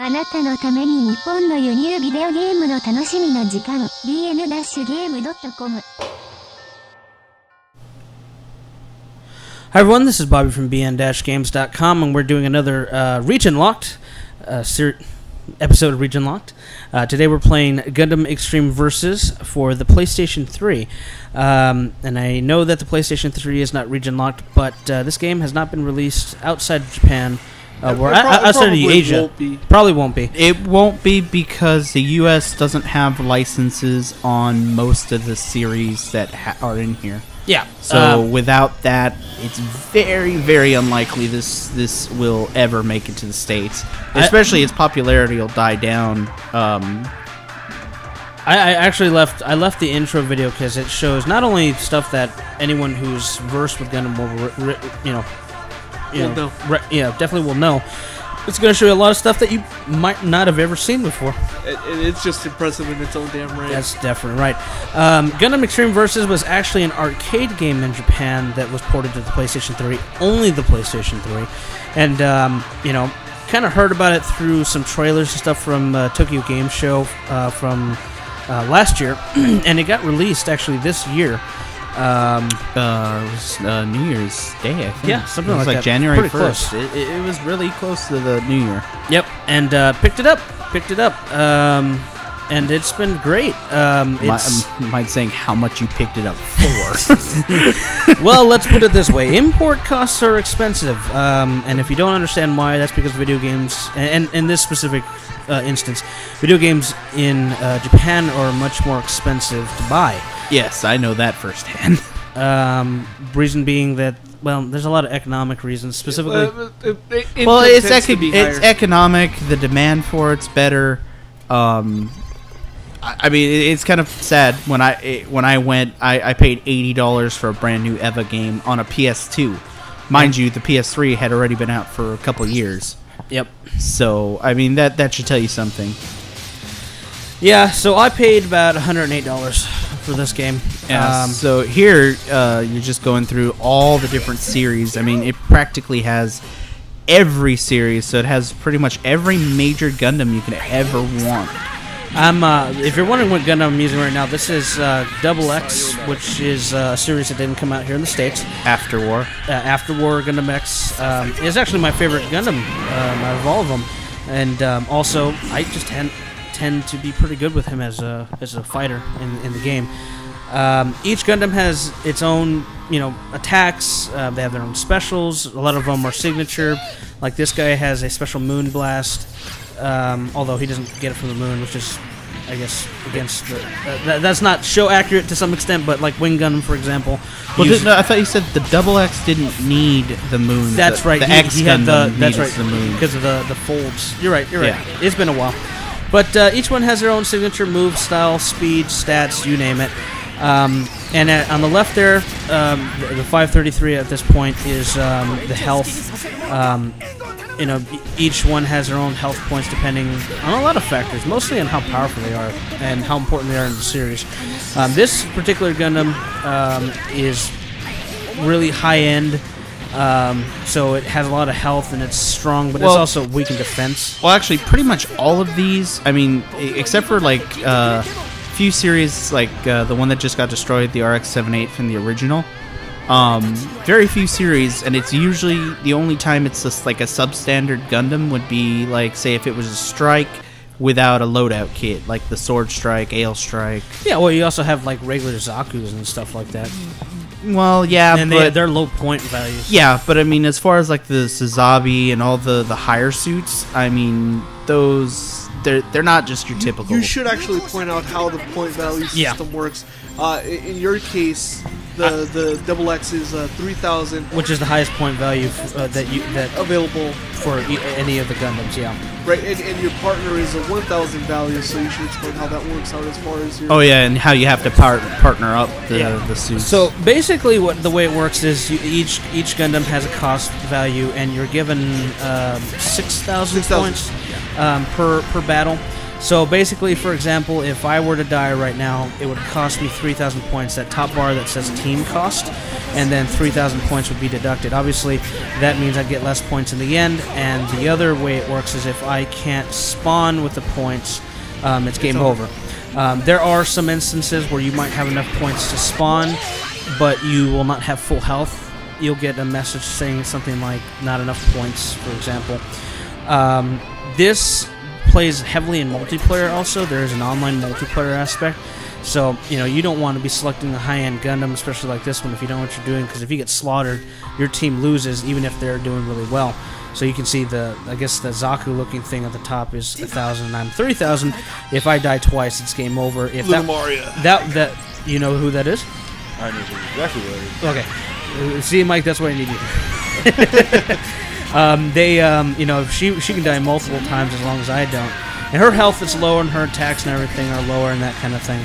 あなたのために日本の輸入ビデオゲームの楽しみな時間 bn-game.com。 Hi everyone, this is Bobby from bn-games.com, and we're doing another Region Locked episode of Region Locked. Today we're playing Gundam Extreme Versus for the PlayStation 3. And I know that the PlayStation 3 is not Region Locked, but this game has not been released outside of Japan. Outside of Asia. Probably won't be. It won't be because the U.S. doesn't have licenses on most of the series that are in here. Yeah. So without that, it's very, very unlikely this will ever make it to the States. Especially its popularity will die down. I actually left the intro video because it shows not only stuff that anyone who's versed with Gundam will, definitely will know. It's going to show you a lot of stuff that you might not have ever seen before. It's just impressive in its own damn right. That's definitely right. Gundam Extreme Versus was actually an arcade game in Japan that was ported to the PlayStation 3, only the PlayStation 3. And, kind of heard about it through some trailers and stuff from Tokyo Game Show from last year. And it got released, actually, this year. It was New Year's Day, I think. Yeah, something like that. It was like January 1st. Close. It was really close to the New Year. Yep, and picked it up, and it's been great. Mind saying how much you picked it up for. Well, let's put it this way. Import costs are expensive, and if you don't understand why, that's because video games, and in this specific instance, video games in Japan are much more expensive to buy. Yes, I know that firsthand. Reason being that, well, there's a lot of economic reasons, specifically. Well, it's economic. The demand for it's better. I mean, it's kind of sad when I went. I paid $80 for a brand new EVA game on a PS2. Mind you, the PS3 had already been out for a couple years. Yep. So I mean that should tell you something. Yeah. So I paid about $108 for this game. So here you're just going through all the different series. I mean, it practically has every series, so it has pretty much every major Gundam you could ever want. If you're wondering what Gundam I'm using right now, this is Double X, which is a series that didn't come out here in the States. After War Gundam X is actually my favorite Gundam out of all of them, and also I just tend to be pretty good with him as a fighter in the game. Each Gundam has its own, attacks. They have their own specials. A lot of them are signature. Like this guy has a special moon blast, although he doesn't get it from the moon, which is, I guess, against the... that's not show accurate to some extent, but like Wing Gundam, for example. Well, I thought you said the Double X didn't need the moon. That's right. The X Gundam that's right, the moon. because of the folds. You're right. Yeah. It's been a while. But each one has their own signature move, style, speed, stats, you name it. And on the left there, the 533 at this point is the health. Each one has their own health points depending on a lot of factors, mostly on how powerful they are and how important they are in the series. This particular Gundam is really high-end. So it has a lot of health and it's strong, but it's also weak in defense. Well, actually, pretty much all of these, I mean, except for like few series like the one that just got destroyed, the RX-78 from the original. Very few series, and it's usually the only time it's just like a substandard Gundam would be like, say, if it was a Strike without a loadout kit, like the Sword Strike, Ale Strike. Yeah, well, you also have like regular Zaku's and stuff like that. Well, yeah, and they're low point values. Yeah, but I mean, as far as like the Suzabi and all the higher suits, I mean, those they're not just your typical. You should actually point out how the point value system works. In your case, the Double X is 3,000, which is the highest point value that available for any of the Gundams. Yeah. Right, and your partner is a 1,000 value, so you should explain how that works out as far as your... Oh yeah, and how you have to partner up the suits. So basically, the way it works is each Gundam has a cost value, and you're given 6,000 points per battle. So basically, for example, if I were to die right now, it would cost me 3,000 points. That top bar that says team cost, and then 3,000 points would be deducted. Obviously, that means I'd get less points in the end, and the other way it works is if I can't spawn with the points, it's game over. There are some instances where you might have enough points to spawn, but you will not have full health. You'll get a message saying something like, not enough points, for example. This plays heavily in multiplayer also. There is an online multiplayer aspect. So, you know, you don't want to be selecting a high-end Gundam, especially like this one, if you know what you're doing, because if you get slaughtered, your team loses, even if they're doing really well. So you can see I guess the Zaku-looking thing at the top is 1,000 and I'm 3,000. If I die twice, it's game over. If that you know who that is? I know exactly what it is. Okay. See, Mike, that's what I need you. You know, she can die multiple times as long as I don't. And her health is lower, and her attacks and everything are lower, and that kind of thing.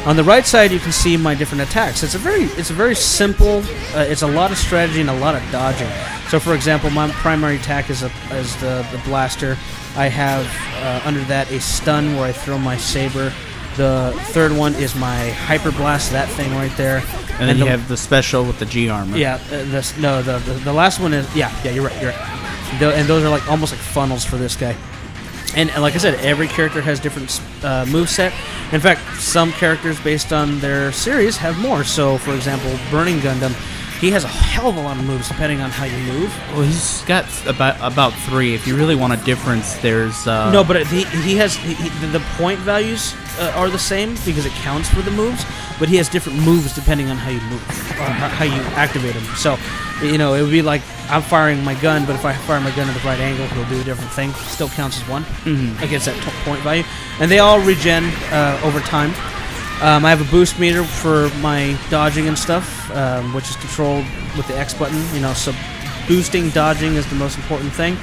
On the right side, you can see my different attacks. It's a very simple. It's a lot of strategy and a lot of dodging. So, for example, my primary attack is the blaster. I have under that a stun where I throw my saber. The third one is my hyper blast, that thing right there. And then you have the special with the G armor. Yeah, the last one is yeah. You're right. And those are like almost like funnels for this guy. And like I said, every character has different moveset. In fact, some characters based on their series have more. So, for example, Burning Gundam, he has a hell of a lot of moves depending on how you move. Well, he's got about 3. If you really want a difference, there's no, but he has the point values are the same because it counts for the moves. But he has different moves depending on how you move, how you activate them. So, you know, it would be like I'm firing my gun, but if I fire my gun at the right angle, he'll do a different thing. Still counts as one against that point value. And they all regen over time. I have a boost meter for my dodging and stuff, which is controlled with the X button. You know, so boosting, dodging is the most important thing.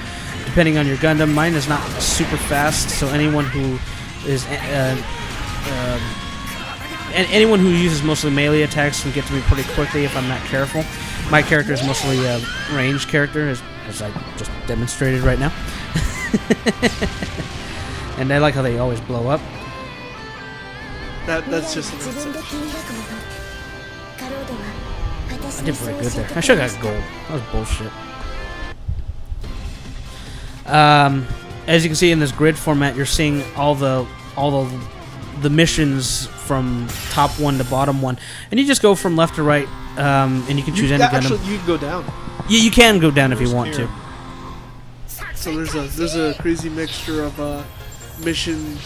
Depending on your Gundam, mine is not super fast, so anyone who is anyone who uses mostly melee attacks can get to me pretty quickly if I'm not careful. My character is mostly a ranged character, as I just demonstrated right now. And I like how they always blow up. That's just an insult. I did pretty good there. I should have got gold. That was bullshit. As you can see in this grid format, you're seeing all the missions from top 1 to bottom 1, and you just go from left to right, and you can choose any Gundam. Actually, you can go down. Yeah, you can go down if you want to. So there's a crazy mixture of mission.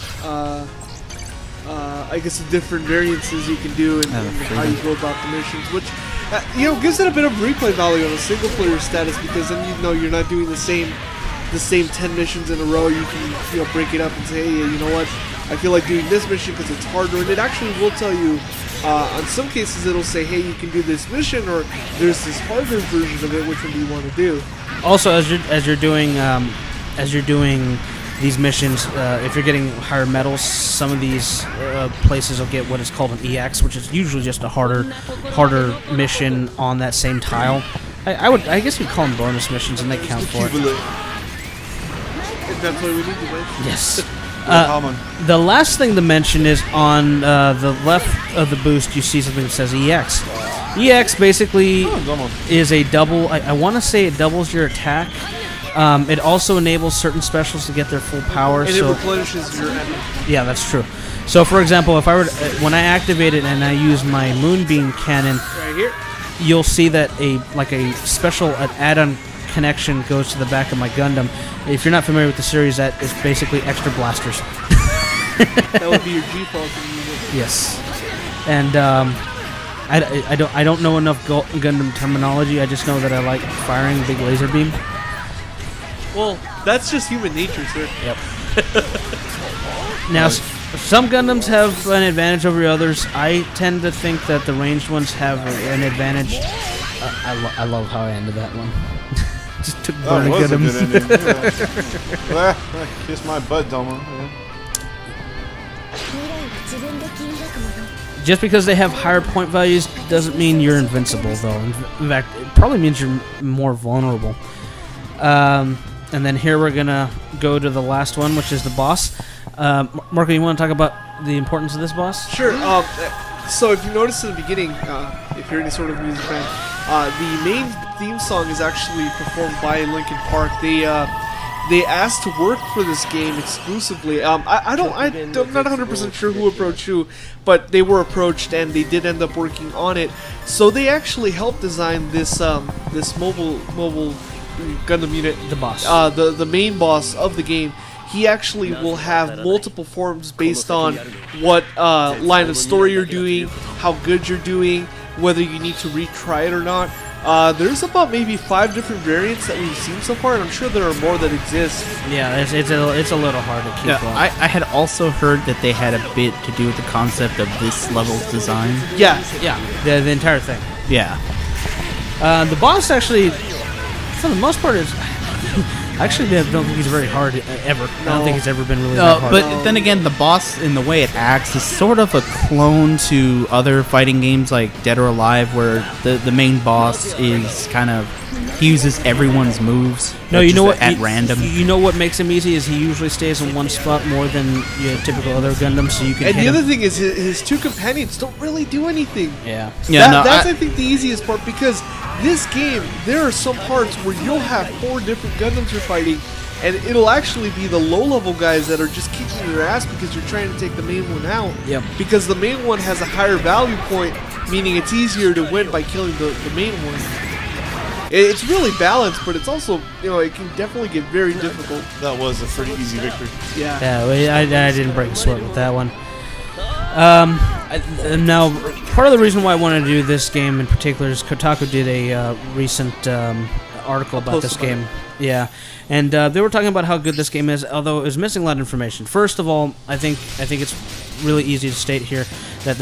I guess the different variances you can do and how you go about the missions, which you know gives it a bit of replay value on a single player status, because then you know you're not doing the same 10 missions in a row. You can break it up and say, hey, you know what, I feel like doing this mission because it's harder, and it actually will tell you. On some cases, it'll say, hey, you can do this mission, or there's this harder version of it. Which one do you want to do? Also, as you're doing these missions, if you're getting higher medals, some of these places will get what is called an EX, which is usually just a harder mission on that same tile. I guess you'd call them bonus missions, and they count for it. That's what we need to mention. Yes. The last thing to mention is on the left of the boost, you see something that says EX. EX basically is a double. I want to say it doubles your attack. It also enables certain specials to get their full power. And it replenishes your enemy. Yeah, that's true. So, for example, if I were when I activate it and I use my Moonbeam Cannon, right here, you'll see that a special add-on connection goes to the back of my Gundam. If you're not familiar with the series, that is basically extra blasters. That would be your G-Falcon unit. Yes, and I don't know enough Gundam terminology. I just know that I like firing big laser beam. Well, that's just human nature, sir. Yep. Now, some Gundams have an advantage over others. I tend to think that the ranged ones have an advantage. I love how I ended that one. Just took Burning Gundams. Well, kiss my butt, Doma. Yeah. Just because they have higher point values doesn't mean you're invincible, though. In fact, it probably means you're more vulnerable. And then here we're gonna go to the last one, which is the boss. Marco, you want to talk about the importance of this boss? Sure. So if you notice in the beginning, if you're any sort of music fan, the main theme song is actually performed by Linkin Park. They asked to work for this game exclusively. I'm not 100% sure who approached who, but they were approached and they did end up working on it. So they actually helped design this this mobile Gundam unit, The boss. The main boss of the game. He actually will have multiple forms based on what line of story you're doing, how good you're doing, whether you need to retry it or not. There's about maybe 5 different variants that we've seen so far, and I'm sure there are more that exist. Yeah, it's a little hard to keep up. I had also heard that they had a bit to do with the concept of this level's design. Yeah. Yeah, the entire thing. Yeah. The boss actually, for the most part, is... Actually, I don't think he's very hard ever. I don't think he's ever been really that hard. But then again, the boss, in the way it acts, is sort of a clone to other fighting games like Dead or Alive, where the main boss is kind of... He uses everyone's moves. No, you know what? At random. You know what makes him easy is he usually stays in one spot more than typical other Gundams, so you can. And the other thing is his 2 companions don't really do anything. Yeah. That's I think the easiest part, because this game, there are some parts where you'll have 4 different Gundams you're fighting, and it'll actually be the low-level guys that are just kicking your ass because you're trying to take the main one out. Yep. Because the main one has a higher value point, meaning it's easier to win by killing the main one. It's really balanced, but it's also, it can definitely get very difficult. That was a pretty easy victory. Yeah. Yeah, I didn't break a sweat with that one. Now, part of the reason why I wanted to do this game in particular is Kotaku did a recent article about this game. Yeah, and they were talking about how good this game is, although it was missing a lot of information. First of all, I think it's really easy to state here that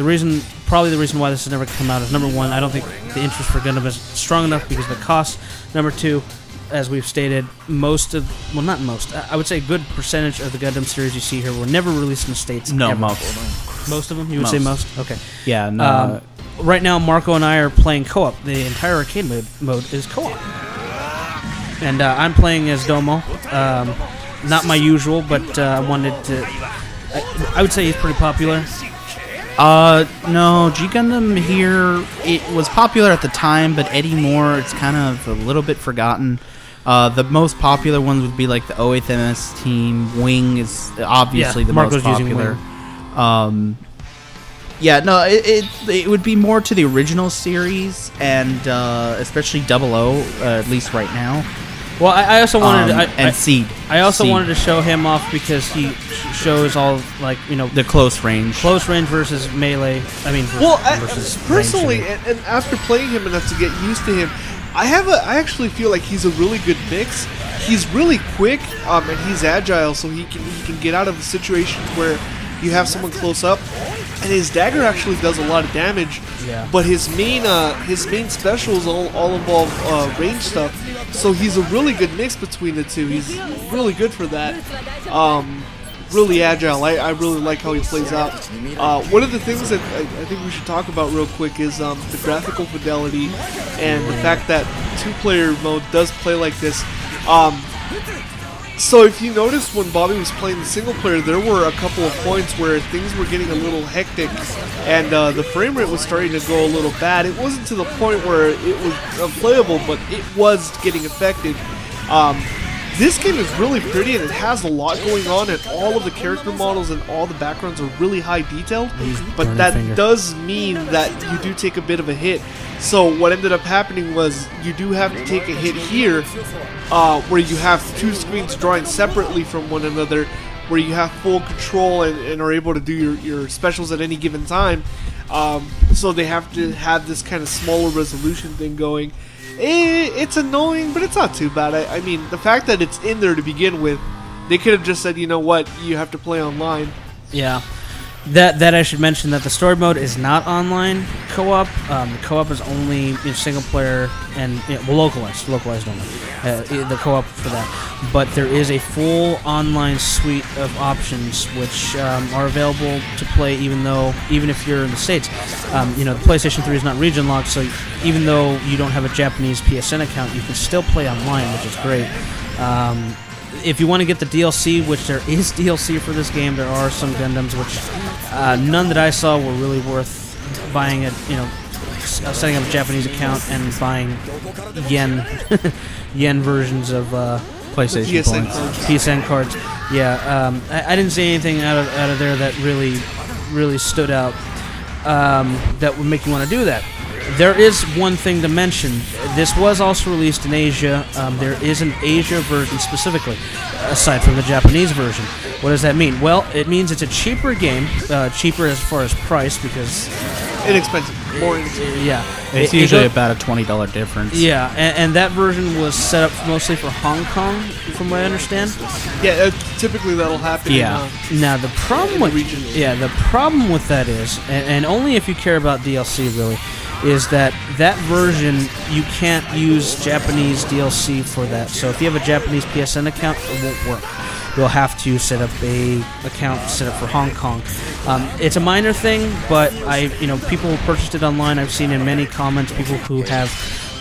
probably the reason why this has never come out is, number one, I don't think the interest for Gundam is strong enough because of the cost. Number two, as we've stated, I would say a good percentage of the Gundam series you see here were never released in the States. No, ever. Most of them? You would say most? Okay. Yeah, no. Right now, Marco and I are playing co-op. The entire arcade mode is co-op. And I'm playing as Domo. Not my usual, but I wanted to... I would say he's pretty popular. No, G Gundam here, it was popular at the time, but anymore it's kind of a little bit forgotten. The most popular ones would be like the 08th MS team. Wing is obviously the Marco's most popular. Using It would be more to the original series, and especially 00, at least right now. Well, I also wanted and Seed. I also wanted to show him off because he shows all the close range versus melee. Versus personally, and after playing him enough to get used to him, I actually feel like he's a really good mix. He's really quick, and he's agile, so he can get out of the situations where you have someone close up, and his dagger actually does a lot of damage. Yeah. But his main specials all involve range stuff, so he's a really good mix between the two. He's really good for that. Really agile. I really like how he plays out. One of the things that I think we should talk about real quick is the graphical fidelity and the fact that 2-player mode does play like this. So if you notice when Bobby was playing the single player, there were a couple of points where things were getting a little hectic and the frame rate was starting to go a little bad. It wasn't to the point where it was unplayable, but it was getting affected. This game is really pretty and it has a lot going on, and all of the character models and all the backgrounds are really high detailed, but that does mean that you do take a bit of a hit. So what ended up happening was you do have to take a hit here, where you have 2 screens drawing separately from one another, where you have full control and are able to do your specials at any given time. So they have to have this kind of smaller resolution thing going. It's annoying, but it's not too bad. I mean, the fact that it's in there to begin with, they could have just said, you know what, you have to play online. Yeah. That I should mention that the story mode is not online co-op. The co-op is only single player and localized only. The co-op for that, but there is a full online suite of options which are available to play even if you're in the States. The PlayStation 3 is not region locked, so even though you don't have a Japanese PSN account, you can still play online, which is great. if you want to get the DLC, which there is DLC for this game, there are some Gundams which none that I saw were really worth buying it. Setting up a Japanese account and buying yen versions of PlayStation points. PSN cards. Yeah, I didn't see anything out of there that really stood out that would make you want to do that. There is one thing to mention. This was also released in Asia. There is an Asia version specifically, aside from the Japanese version. What does that mean? Well, it means it's a cheaper game, cheaper as far as price, because... inexpensive. More inexpensive. Yeah. It's usually about a $20 difference. Yeah, and that version was set up mostly for Hong Kong, from what I understand. Yeah, typically that'll happen. Yeah. Now the problem with that is, and only if you care about DLC really, is that version you can't use Japanese DLC for that. So if you have a Japanese PSN account, it won't work. You'll have to set up a account set up for Hong Kong. It's a minor thing, but people who purchased it online. I've seen in many comments people who have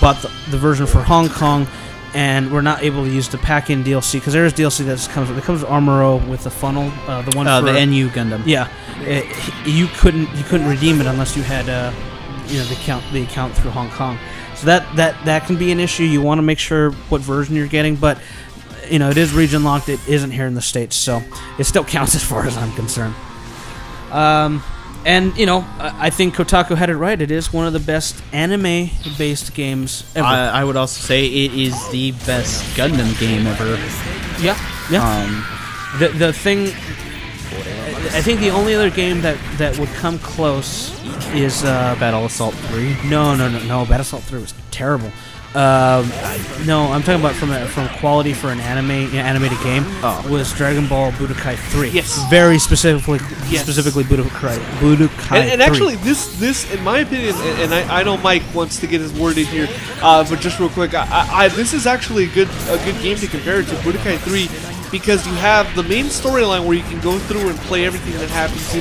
bought the version for Hong Kong and were not able to use the pack-in DLC, because there is DLC that comes with Armoro with the funnel, the one for the NU Gundam. Yeah, you couldn't redeem it unless you had the account through Hong Kong. So that can be an issue. You want to make sure what version you're getting, but it is region locked. It isn't here in the States, so it still counts as far as I'm concerned. I think Kotaku had it right. It is one of the best anime-based games ever. I would also say it is the best Gundam game ever. Yeah. The thing, I think the only other game that would come close is Battle Assault 3. No. Battle Assault 3 was terrible. No, I'm talking about from quality for an animated game. Was Dragon Ball Budokai 3? Yes, very specifically Budokai. And actually, this, in my opinion, and I know Mike wants to get his word in here, but just real quick, this is actually a good game to compare it to Budokai 3, because you have the main storyline where you can go through and play everything that happens.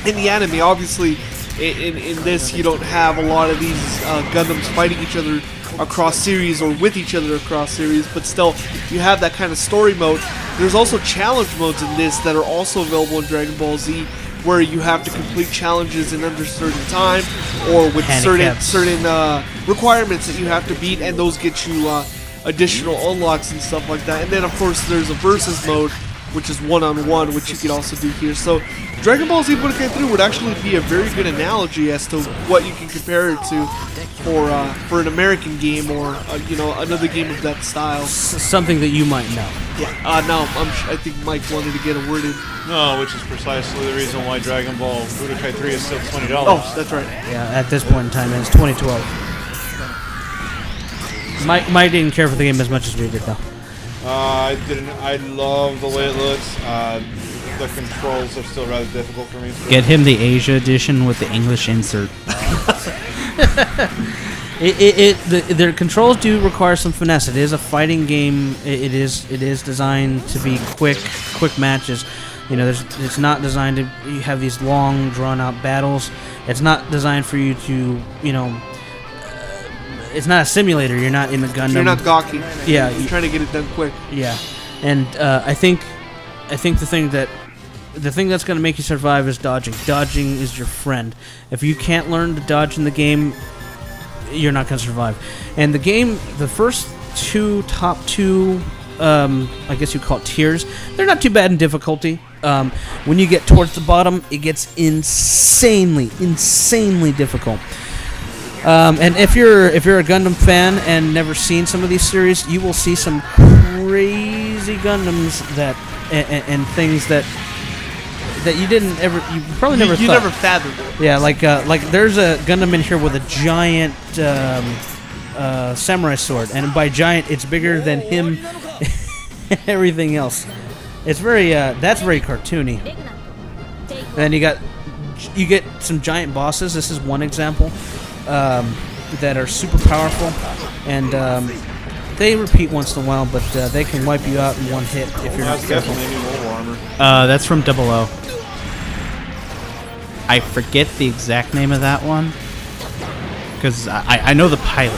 In the anime, obviously, in this you don't have a lot of these Gundams fighting each other across series or with each other across series, but still you have that kind of story mode. There's also challenge modes in this that are also available in Dragon Ball Z, where you have to complete challenges in under certain time or with certain requirements that you have to beat, and those get you additional unlocks and stuff like that. And then of course there's a versus mode, which is one-on-one, which you can also do here. So Dragon Ball Z Budokai 3 would actually be a very good analogy as to what you can compare it to for an American game or another game of that style. Something that you might know. Yeah. No, I think Mike wanted to get a word in. No, which is precisely the reason why Dragon Ball Budokai 3 is still $20. Oh, that's right. Yeah, at this point in time, it's 2012. Mike didn't care for the game as much as we did, though. I didn't. I love the way it looks. The controls are still rather difficult for me. Get him the Asia edition with the English insert. Their controls do require some finesse. It is a fighting game. It is designed to be quick matches. It's not designed to have these long, drawn-out battles. It's not designed for you to, it's not a simulator. You're not in the Gundam. You're not gawky. Yeah, you're trying to get it done quick. Yeah, and I think the thing that's going to make you survive is dodging. Dodging is your friend. If you can't learn to dodge in the game, you're not going to survive. And the game, the first top two, I guess you call it tiers, they're not too bad in difficulty. When you get towards the bottom, it gets insanely difficult. And if you're a Gundam fan and never seen some of these series, you will see some crazy Gundams that and things that you probably never thought. You never fathomed. Yeah, like there's a Gundam in here with a giant samurai sword, and by giant, it's bigger than him. Everything else, it's that's very cartoony. And then you get some giant bosses. This is one example. That are super powerful, and they repeat once in a while, but they can wipe you out in one hit if you're not careful. That's from 00. I forget the exact name of that one, because I know the pilot.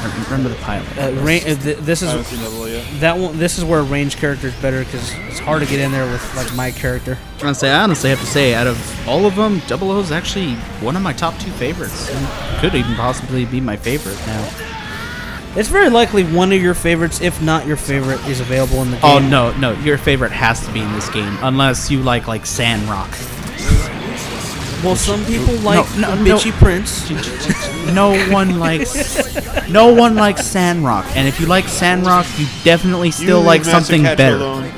I remember the pilot. This I is haven't seen Double O yet. that one. This is where a ranged character is better because it's hard to get in there with like my character. I honestly have to say, out of all of them, Double O is actually one of my top 2 favorites. And could even possibly be my favorite now. It's very likely one of your favorites, if not your favorite, is available in the game. Oh no, your favorite has to be in this game, unless you like Sandrock. Well, some people like no, Bitchy Prince. No one likes Sandrock, and if you like Sandrock, you definitely still You like leave Master something Catcher better. alone.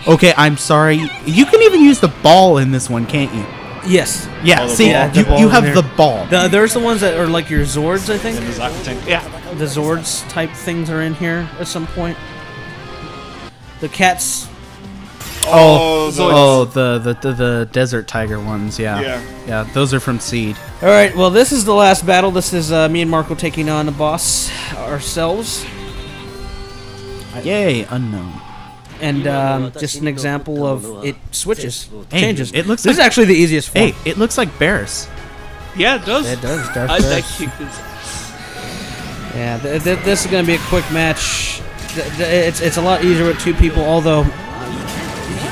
Okay, I'm sorry. You can even use the ball in this one, can't you? Yes. Yeah, Oh, the see, ball. The ball you in have there. the ball. There's the ones that are like your Zords, I think. Yeah. The Zords type things are in here at some point. The cats. The desert tiger ones, yeah. Yeah, those are from Seed. All right. Well, this is the last battle. This is me and Marco taking on the boss ourselves. Yay, unknown. And just an example of it switches, Hey, changes. it looks this is like- actually the easiest form. Hey, it looks like Barris. Yeah, it does. It does. Darth I Vader. kicked his ass. Yeah, this is going to be a quick match. It's a lot easier with 2 people, although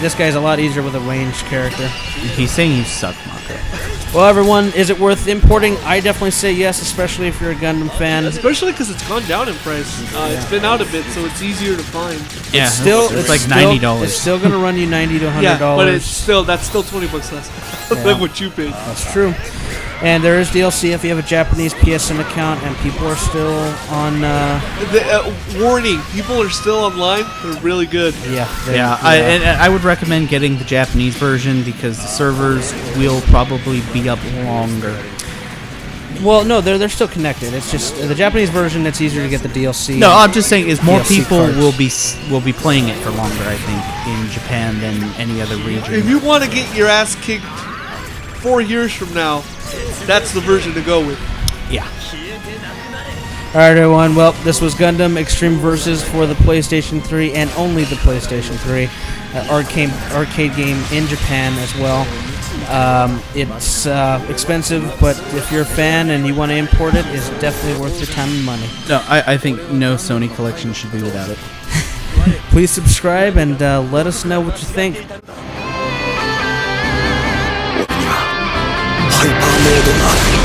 this guy's a lot easier with a ranged character. He's saying you suck, Marco. Well, everyone, is it worth importing? I definitely say yes, especially if you're a Gundam fan. Especially because it's gone down in price. It's been out a bit, so it's easier to find. Yeah, It's like still- $90. It's still going to run you $90 to $100. Yeah, but that's still $20 less than what you paid. That's true. And there is DLC if you have a Japanese PSN account, and people are still on. Warning: people are still online. They're really good. I would recommend getting the Japanese version because the servers will probably be up longer. Well, no, they're still connected. It's just the Japanese version. It's easier to get the DLC. No, I'm just saying is more DLC people cards. will be playing it for longer, I think, in Japan than any other region. If you want to get your ass kicked 4 years from now, that's the version to go with. Yeah. All right, everyone. Well, this was Gundam Extreme Versus for the PlayStation 3 and only the PlayStation 3 arcade game in Japan as well. It's expensive, but if you're a fan and you want to import it, it's definitely worth your time and money. No, I think no Sony collection should be without it. Please subscribe and let us know what you think. ハイパーモードが